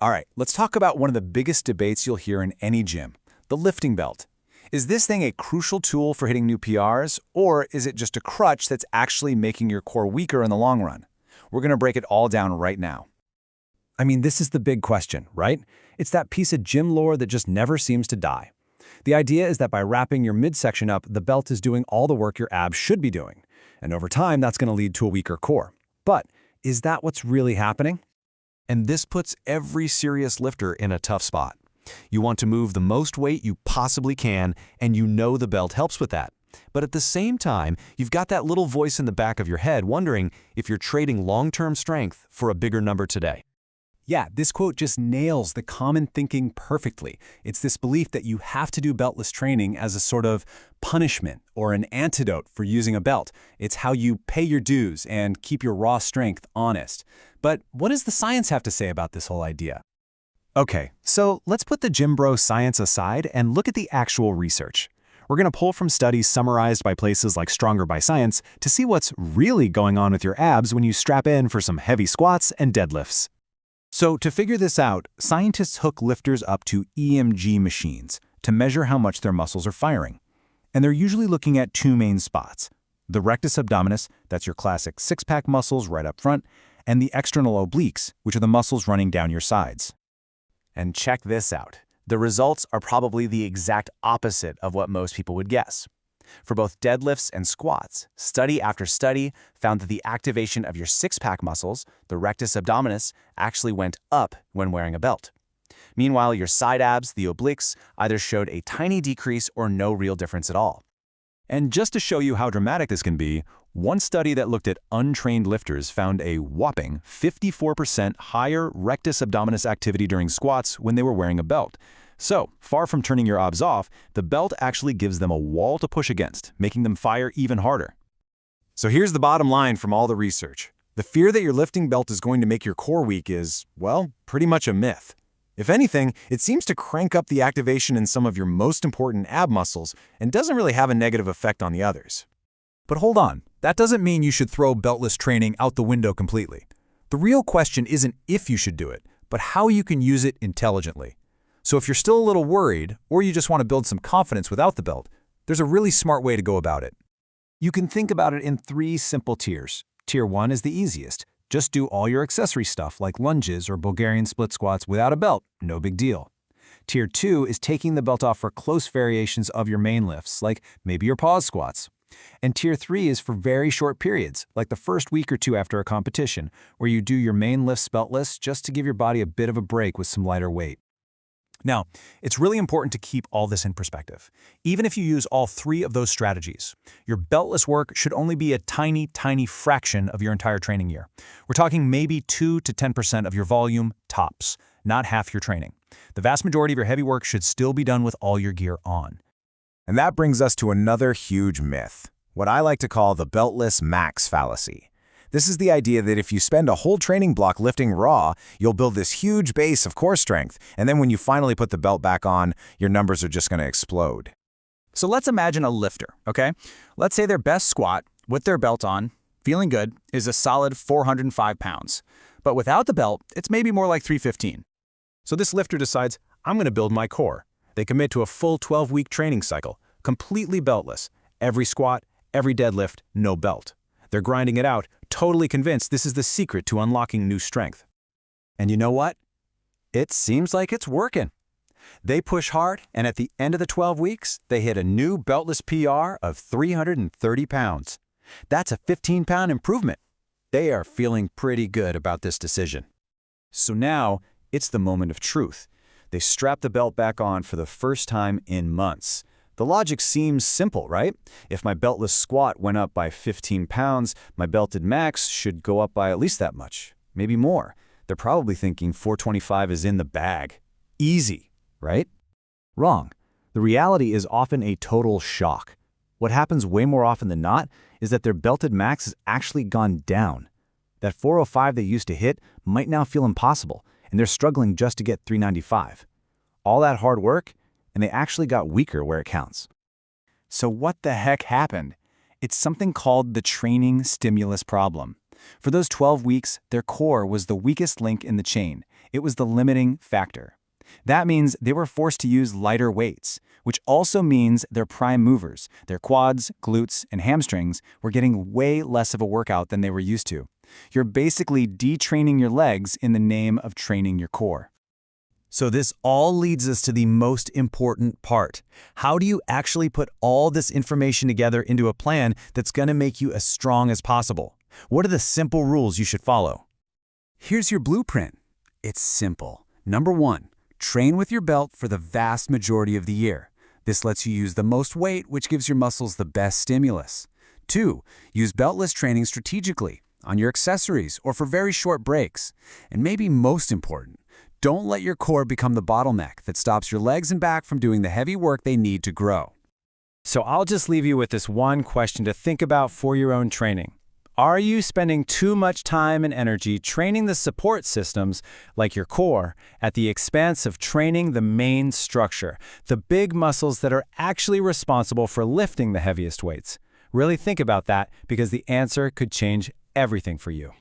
All right, let's talk about one of the biggest debates you'll hear in any gym, the lifting belt. Is this thing a crucial tool for hitting new PRs, or is it just a crutch that's actually making your core weaker in the long run? We're going to break it all down right now. I mean, this is the big question, right? It's that piece of gym lore that just never seems to die. The idea is that by wrapping your midsection up, the belt is doing all the work your abs should be doing. And over time, that's going to lead to a weaker core. But is that what's really happening? And this puts every serious lifter in a tough spot. You want to move the most weight you possibly can, and you know the belt helps with that. But at the same time, you've got that little voice in the back of your head wondering if you're trading long-term strength for a bigger number today. Yeah, this quote just nails the common thinking perfectly. It's this belief that you have to do beltless training as a sort of punishment or an antidote for using a belt. It's how you pay your dues and keep your raw strength honest. But what does the science have to say about this whole idea? Okay, so let's put the gym bro science aside and look at the actual research. We're going to pull from studies summarized by places like Stronger by Science to see what's really going on with your abs when you strap in for some heavy squats and deadlifts. So to figure this out, scientists hook lifters up to EMG machines to measure how much their muscles are firing. And they're usually looking at two main spots: the rectus abdominis, that's your classic six-pack muscles right up front, and the external obliques, which are the muscles running down your sides. And check this out. The results are probably the exact opposite of what most people would guess. For both deadlifts and squats, study after study found that the activation of your six-pack muscles, the rectus abdominis, actually went up when wearing a belt. Meanwhile, your side abs, the obliques, either showed a tiny decrease or no real difference at all. And just to show you how dramatic this can be, one study that looked at untrained lifters found a whopping 54% higher rectus abdominis activity during squats when they were wearing a belt. So, far from turning your abs off, the belt actually gives them a wall to push against, making them fire even harder. So here's the bottom line from all the research. The fear that your lifting belt is going to make your core weak is, well, pretty much a myth. If anything, it seems to crank up the activation in some of your most important ab muscles and doesn't really have a negative effect on the others. But hold on, that doesn't mean you should throw beltless training out the window completely. The real question isn't if you should do it, but how you can use it intelligently. So if you're still a little worried, or you just want to build some confidence without the belt, there's a really smart way to go about it. You can think about it in 3 simple tiers. Tier 1 is the easiest. Just do all your accessory stuff like lunges or Bulgarian split squats without a belt, no big deal. Tier 2 is taking the belt off for close variations of your main lifts, like maybe your pause squats. And Tier 3 is for very short periods, like the first week or two after a competition, where you do your main lifts beltless just to give your body a bit of a break with some lighter weight. Now, it's really important to keep all this in perspective. Even if you use all 3 of those strategies, your beltless work should only be a tiny, tiny fraction of your entire training year. We're talking maybe 2 to 10% of your volume tops, not half your training. The vast majority of your heavy work should still be done with all your gear on. And that brings us to another huge myth, what I like to call the beltless max fallacy. This is the idea that if you spend a whole training block lifting raw, you'll build this huge base of core strength, and then when you finally put the belt back on, your numbers are just going to explode. So let's imagine a lifter, okay? Let's say their best squat, with their belt on, feeling good, is a solid 405 pounds. But without the belt, it's maybe more like 315. So this lifter decides, I'm going to build my core. They commit to a full 12-week training cycle, completely beltless. Every squat, every deadlift, no belt. They're grinding it out, totally convinced this is the secret to unlocking new strength. And you know what? It seems like it's working. They push hard, and at the end of the 12 weeks, they hit a new beltless PR of 330 pounds. That's a 15-pound improvement. They are feeling pretty good about this decision. So now, it's the moment of truth. They strap the belt back on for the first time in months. The logic seems simple, right? If my beltless squat went up by 15 pounds, my belted max should go up by at least that much, maybe more. They're probably thinking 425 is in the bag. Easy, right? Wrong. The reality is often a total shock. What happens way more often than not is that their belted max has actually gone down. That 405 they used to hit might now feel impossible, and they're struggling just to get 395. All that hard work, and they actually got weaker where it counts. So what the heck happened? It's something called the training stimulus problem. For those 12 weeks, their core was the weakest link in the chain. It was the limiting factor. That means they were forced to use lighter weights, which also means their prime movers, their quads, glutes, and hamstrings, were getting way less of a workout than they were used to. You're basically detraining your legs in the name of training your core. So this all leads us to the most important part. How do you actually put all this information together into a plan that's going to make you as strong as possible? What are the simple rules you should follow? Here's your blueprint. It's simple. Number 1, train with your belt for the vast majority of the year. This lets you use the most weight, which gives your muscles the best stimulus. 2, use beltless training strategically, on your accessories or for very short breaks. And maybe most important, don't let your core become the bottleneck that stops your legs and back from doing the heavy work they need to grow. So I'll just leave you with this one question to think about for your own training. Are you spending too much time and energy training the support systems, like your core, at the expense of training the main structure, the big muscles that are actually responsible for lifting the heaviest weights? Really think about that, because the answer could change everything for you.